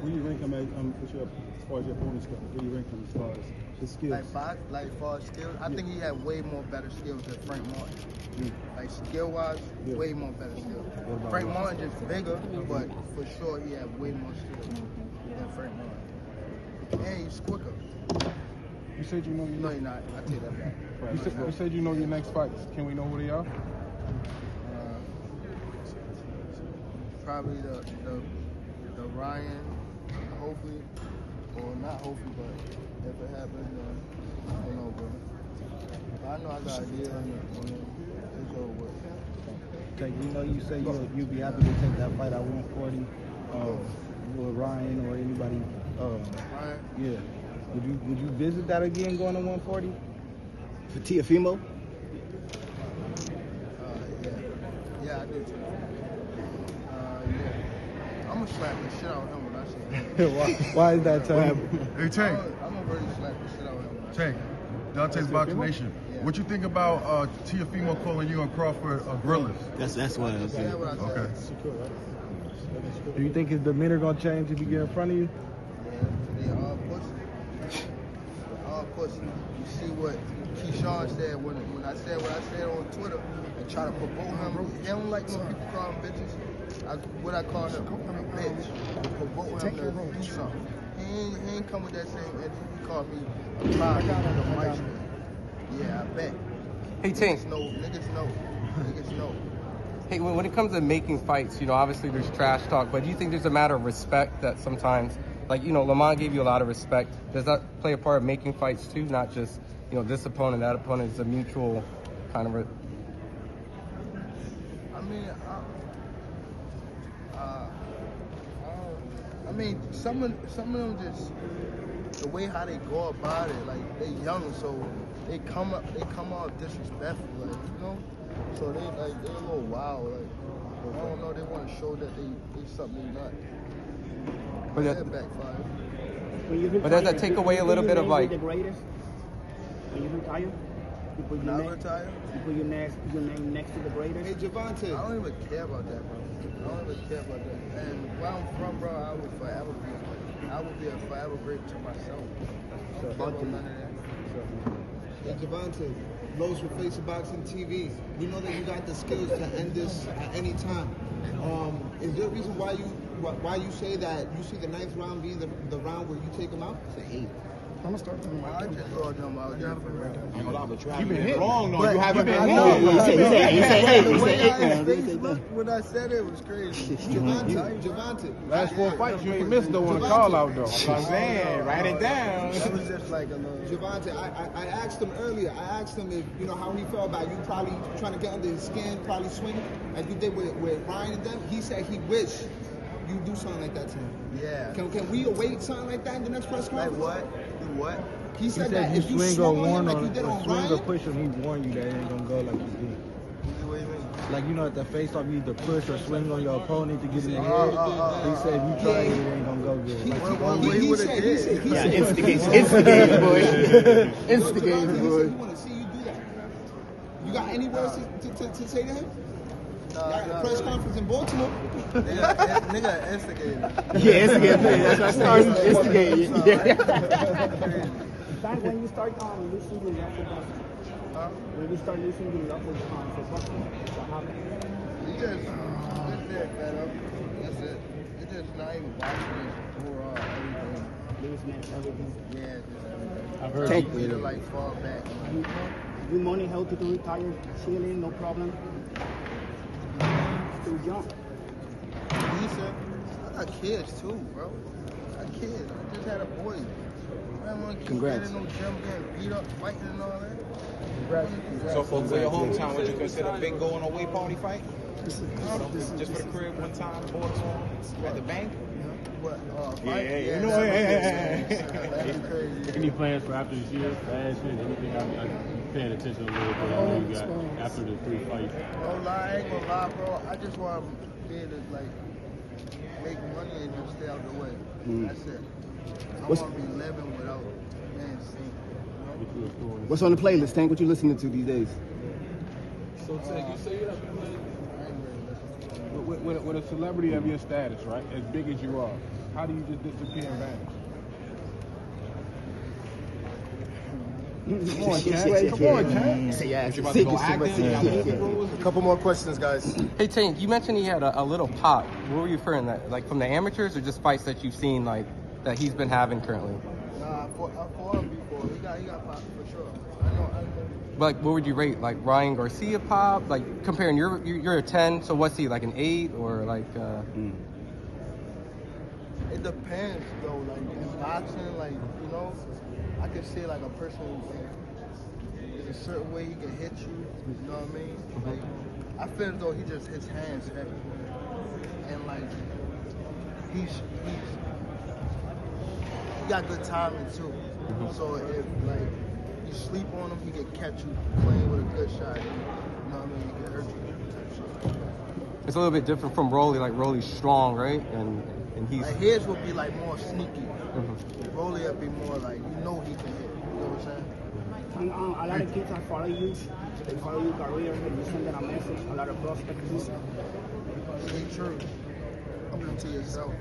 Where you rank him as far as your opponent's go? Where you rank him as far as his skills? Like far as skills, I think he had way more better skills than Frank Martin. Like skill-wise, way more better skills. Frank Martin just bigger, but for sure he had way more skills than Frank Martin. And he's quicker. You said you know your No, you're not. I take that back. You said you know your next fights. Can we know who they are? Probably the Ryan, hopefully, or not hopefully, but if it happens, I don't know, bro. I know I got an idea on it. It's over with. Okay, you know, you say you'd be happy to take that fight at 140 with Ryan or anybody. Ryan? Yeah. Would you visit that again, going to 140 for Teofimo? Yeah, I do too. I'm gonna slap the shit out of him when I see him. Why is that, Tank? Hey, Tank. I'm gonna really slap the shit out of him. Tank, Dante's Box Nation. Yeah. What you think about Teofimo calling you and Crawford gorillas? That's what I said. Okay. Do you think his demeanor gonna change if he get in front of you? Yeah, they all pussy. All pussy. You see what Keyshawn said when I said what I said on Twitter and try to provoke him. He don't like when people call him bitches. What I call him, a bitch. Provoke him to do something. He ain't come with that same energy. He called me a clown. Yeah, I bet. Hey, Tank. Niggas know. Hey, when it comes to making fights, you know, obviously there's trash talk, but do you think there's a matter of respect that sometimes, like, you know, Lamont gave you a lot of respect. Does that play a part of making fights too? Not just, you know, this opponent, that opponent. Is a mutual kind of. I mean, some of them just the way how they go about it, like they young, so they come off disrespectful, like, you know. So they're a little wild, like, I don't know, they want to show that they something they not. But that backfire. But does that take away a little bit of like? The greatest? When you retire, you put your name next to the greatest. Hey, Gervonta, I don't even care about that, bro. And where I'm from, bro, I would be a forever great to myself. I don't care about none of that. Hey, Gervonta, Lowe's for Face of Boxing TV. We know that you got the skills to end this at any time. Is there a reason why you say that you see the 9th round being the round where you take him out? It's an 8. I'm gonna start doing I just throw them out there for real. You've been hit wrong, though. You haven't been wrong. You said when I said it was crazy. Javante. Last 4 fights you ain't missed though on the call out though. I'm saying, write it down. That was just like a little. Javante, I asked him earlier. I asked him if you know how he felt about you probably trying to get under his skin, probably swinging like you did with Ryan and them. He said he wished you do something like that to him. Yeah. Can we await something like that in the next press conference? Like what? He said that if you swing on him like you did on Ryan, or push him, he warned you that it ain't gonna go like you did. What do you mean? Like, you know, at the face-off, you either push or swing on your opponent to get in the head. He said if you try it, it ain't gonna go good. He said, yeah, instigator, boy. Instigator, boy. He want to see you do that. You got any words to say to him? No. Press conference in Baltimore. Nigga, instigator. Yeah, instigator. That's what I said. Instigator. Back when you start losing your love for boxing, when you start losing your love for boxing, what happened? You just it, man. That's it. It's just not even boxing. It's overall everything. Losing everything. Yeah, just everything. I've heard you to like fall back. You money healthy to retire, chilling, no problem. Still young. Decent. I got kids too, bro. I got kids. I just had a boy. I don't want to keep Congrats. getting no gym, getting beat up, fighting and all that. Congrats. So for your hometown, would you consider a big going away party fight? Just for the crib one time, Baltimore, at the bank? What? Yeah. That's crazy. Any plans for after this year? Anything? I'm paying attention a little bit. I know you got after the 3 fights. No lie, I ain't gonna lie, bro. I just want to be able to like make money and just stay out the way. That's it. I want to be living without being seen. What's on the playlist, Tank? What you listening to these days? So, Tank, you say that with a celebrity of your status, right? As big as you are, How do you just disappear and vanish? Come on, Chad. Yeah, You about to go active? A couple more questions, guys. Hey, Tank, you mentioned he had a little pop. What were you referring to? Like from the amateurs or just fights that you've seen like that he's been having currently? Nah, I fought him before. He got popped for sure. I know. Like, what would you rate? Like Ryan Garcia pop? Like comparing you're a 10, so what's he, like an 8 or like? It depends though. Like in boxing, like I can say like a person there's a certain way he can hit you. You know what I mean? Like I feel as though he just his hands heavy, and like he got good timing too. So if like you sleep on him, he can catch you playing with a good shot. You know what I mean? He can hurt you. It's a little bit different from Rolly. Like Rolly's strong, right? And he's like his would be like more sneaky. Rolly would be more like he can hit. You know what I'm saying? And, a lot of kids that follow you, they follow your career, and you send them a message. A lot of prospects. Stay true. Come to yourself.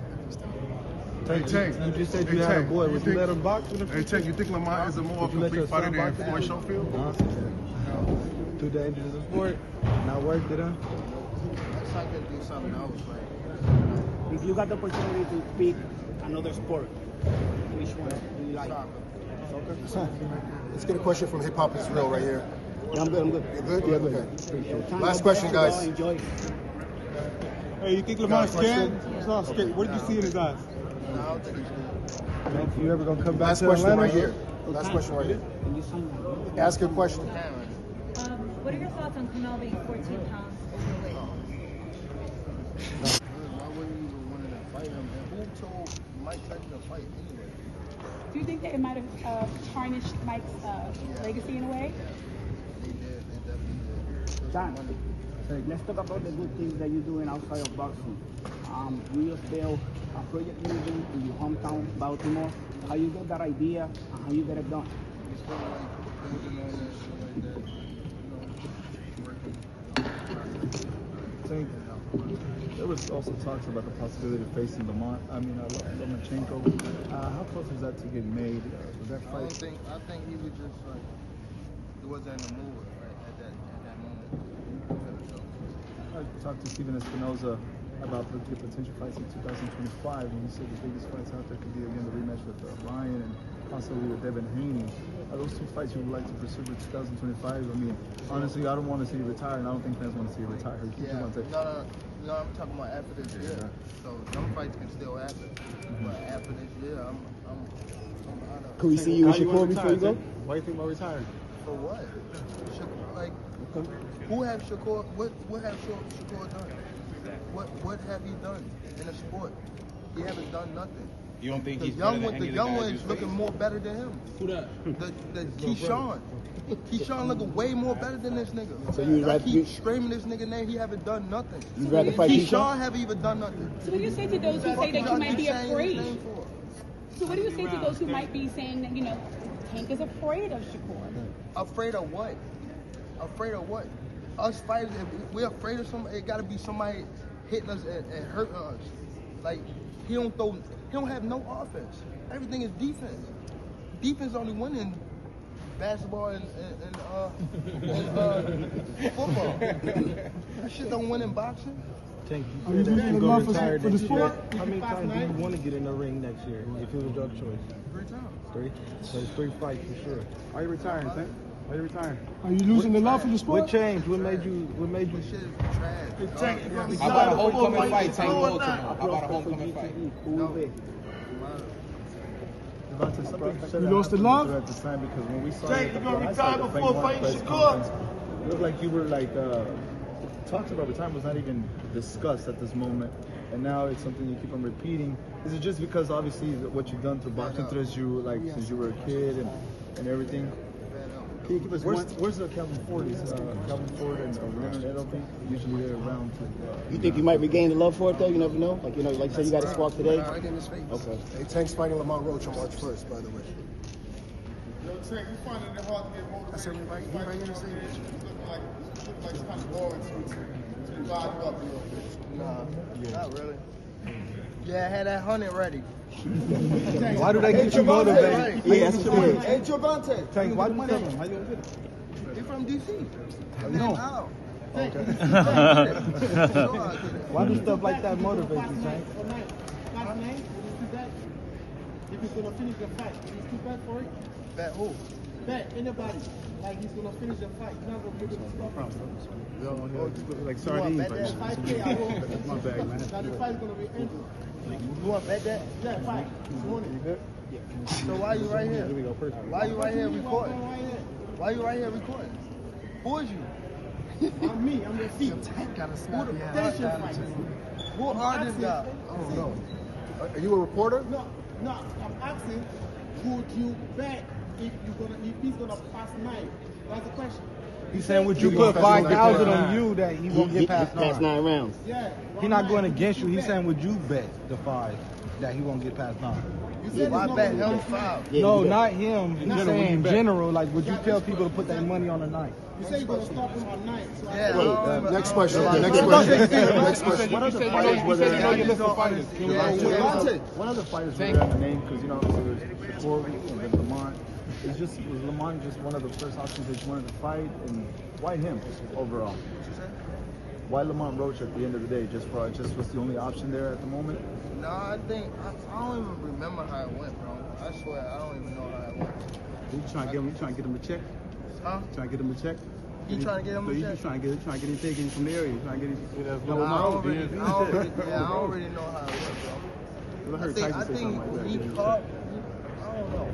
Hey, Tank, you just said you had a boy. Would you let him box with him? Hey, Tank, you think Lamont is a more complete fighter than Floyd Schofield? No. Too dangerous a sport. Not worth it, huh? That's not gonna do something else, right? If you got the opportunity to pick another sport, which one do you like? Soccer. Let's get a question from Hip Hop Is Real right here. Yeah, I'm good. You good? Yeah, okay. Last question, guys. Enjoy. Hey, you think Lamont's scared? He's not scared. What did you see in his eyes? No, I don't think he's good. You ever gonna come back Last to question Atlanta? right here. Last question right here. Ask your question. What are your thoughts on Canelo being 14 pounds overweight? Why wouldn't you even want to fight him? And who told Mike Tyson to fight anyway? Do you think that it might have tarnished Mike's legacy in a way? They did. They definitely did. John, let's talk about the good things that you're doing outside of boxing. You just built a project building in your hometown, Baltimore. How you get that idea and how you get it done? Just felt like building on that shit like that. Tank, there was also talks about the possibility of facing Lomachenko. How close was that to getting made? Was that fight? I think he was just like he wasn't in the mood right at that moment. I talked to Steven Espinoza about the potential fights in 2025, and he said the biggest fights out there could be again the rematch with Ryan and possibly with Devin Haney. Are those two fights you would like to pursue for 2025? I mean, honestly, I don't want to see you retire, and I don't think fans want to see you retire. No, I'm talking about after this year. So some fights can still happen, but after this year, I'm out of. Can we see you with Shakur before you go? Why do you think about retiring? For what? Like, who have Shakur? What have Shakur done? What have he done in the sport? He haven't done nothing. You don't think the he's young one is looking more better than him? Who that? The Keyshawn. Keyshawn looking way more better than this nigga. So you I keep screaming this nigga name. He haven't done nothing. You'd rather fight Keyshawn haven't even done nothing. So what do you say to those who say that you might be afraid? So what do you say to those who might be saying that Tank is afraid of Shakur? Afraid of what? Afraid of what? Us fighters, if we're afraid of somebody, it gotta be somebody hitting us and hurting us. Like he don't have no offense. Everything is defense. Defense only win in basketball and football. That shit don't win in boxing. Tank, you said that you go retire next year. How many times do you want to get in the ring next year if it was your choice? 3 times. 3? So it's 3 fights for sure. Are you retiring, Tank? Are you retiring? Are you losing the love for the sport? What changed? What made you? This shit is trash. How about a homecoming fight, Tank Baltimore? How about a homecoming fight? You lost the love? At the time because when we saw Tank, you gonna retire before fighting Shakur? It looked like you were talks about retirement was not even discussed at this moment, and now it's something you keep on repeating. Is it just because obviously what you've done to boxing since you were a kid and everything? Can you give us where's the Calvin Ford? Calvin Ford and Leonard Edelby usually they're around to. You think you might regain the love for it though? You never know. Like you say you got a spark today. Right in his face. Okay. Hey, Tank's fighting Lamont Roach on March 1st, by the way. Yo, Tank, you finding it hard to get motivated? I said he right in the same picture. Like it's kind of boring to divide you up a little bit. Nah, not really. Yeah, I had that 100 ready. Why do they get you motivated? Hey, Gervonta. Tank, why do you tell them? How you gonna get it? He from DC. No. Okay. Why do stuff like that motivate you, Tank? If he's gonna finish the fight, he's too bad for it. Bet who? Bet anybody. Like he's gonna finish the fight. He's not gonna be able to stop him. Like sardines. Bet that 5K, I will. My bag, man. Now the fight's gonna be ended. You want to bet that? Yeah, fight. You good? So why you right here? Here we go first. Why you right here recording? Why you right here recording? Who is you? I'm me. I'm your feet. Gotta Who snap the your potential hand. fighter? Who are this guy? I don't know. Are you a reporter? No, I'm asking, would you bet if he's gonna pass 9? That's the question. He's saying, would you put 5,000 on you that he won't get past 9 rounds? Yeah. He's not going against you. He's saying, would you bet the 5 that he won't get past 9? Why bet him 5? No, not him. He's saying in general, like, would you tell people to put that money on a 9? You say you're gonna stop him on 9. So Yeah. Next question. Next question. What other fighters were there in the name? Because, you know, there's Shakur and then Lamont. Was Lamont just one of the first options that you wanted to fight? And why him overall? Why Lamont Roach at the end of the day? Just was the only option there at the moment? No, I think I don't even remember how it went, bro. I swear I don't even know how it went. You trying to get him a check? Huh? Trying to get him a check? You trying to get him a check? Trying to get him taken from the area. Trying to get him. I don't really know how it went, bro. I think he caught. I don't know.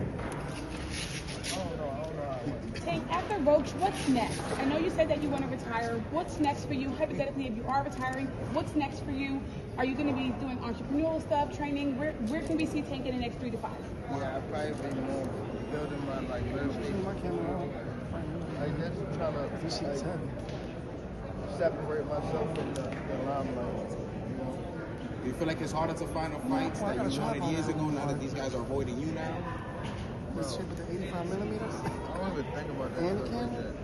Tank, after Roach, what's next? I know you said that you want to retire. What's next for you? Hypothetically, if you are retiring, what's next for you? Are you going to be doing entrepreneurial stuff, training? Where can we see Tank in the next 3 to 5? Yeah, I'd probably be more building my real estate. I guess trying to separate myself from the limelight. Do you feel like it's harder to find a fight that you wanted years ago now that these guys are avoiding you now? This shit with the 85 millimeters? I don't even think about that. And Stuff camera? like that.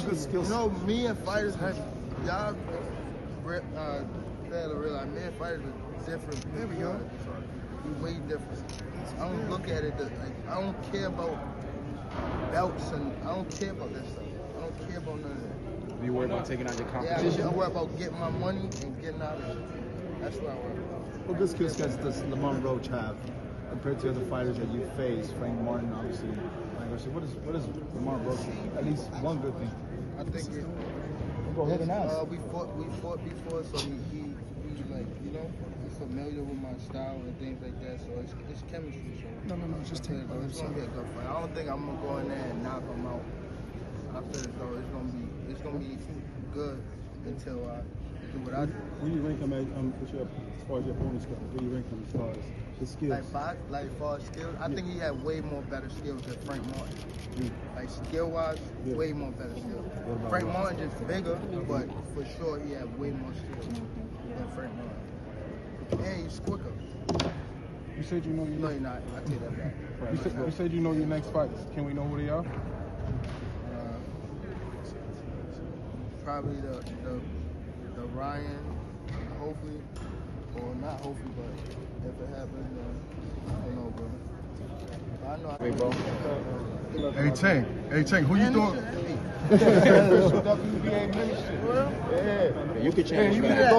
Good skills. You know, me and fighters, y'all fail to realize, me and fighters are different. There we go. We're way different. I don't look at it, I don't care about belts and I don't care about that stuff. I don't care about none of that. Are you worried about taking out your competition? Yeah, I worry about getting my money and getting out of it. That's what I worry about. What good skill sets does Lamont Roach have compared to other fighters that you face? Frank Martin, obviously. What is Lamont Roach? At least one good thing. I think it. Go ahead and ask. We fought before, so he like, you know, he's familiar with my style and things like that. So it's chemistry. So No, just take it. it's gonna be a good fight. I don't think I'm gonna go in there and knock him out. I feel as though it's gonna be good until I do what I do. Where do you rank him as far as your opponents go? Where do you rank him as far as his skills? Like far as skills, I think he had way more better skills than Frank Martin. Like skill-wise, way more better skills. Frank Martin just bigger, but for sure he had way more skills than Frank Martin. And he's quicker. You said you know your No, you're not. I take that back. You said you know your next fights. Can we know who they are? Probably the Ryan, hopefully, or not hopefully, but if it happens, I don't know, bro. I know. Hey, bro. Hey, Tank, who you doing? WBA ministry. You could change You that.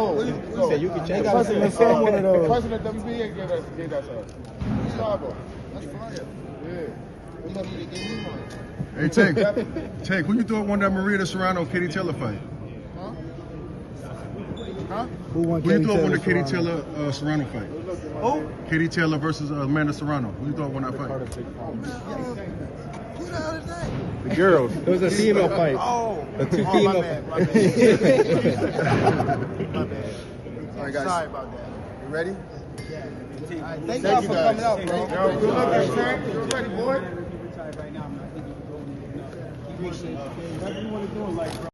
said you could change that. The president of WBA gave that to us. Starbucks. That's fire. Yeah. You need to give me one. Hey, Tank, who you thought won that Maria Serrano Katie Taylor fight? Huh? Who you thought won the Katie Taylor Serrano fight? Who? Katie Taylor versus Amanda Serrano. Who you thought won that fight? Who the hell is that? The girls. It was a female fight. Oh, The two my female bad. My bad. All right, guys. Sorry about that. You ready? Yeah. Thank y'all for coming out, bro. Yo, good luck, Tank. You ready, boy? Right now, I think you can go and appreciate it. Whatever you want to do in life, bro.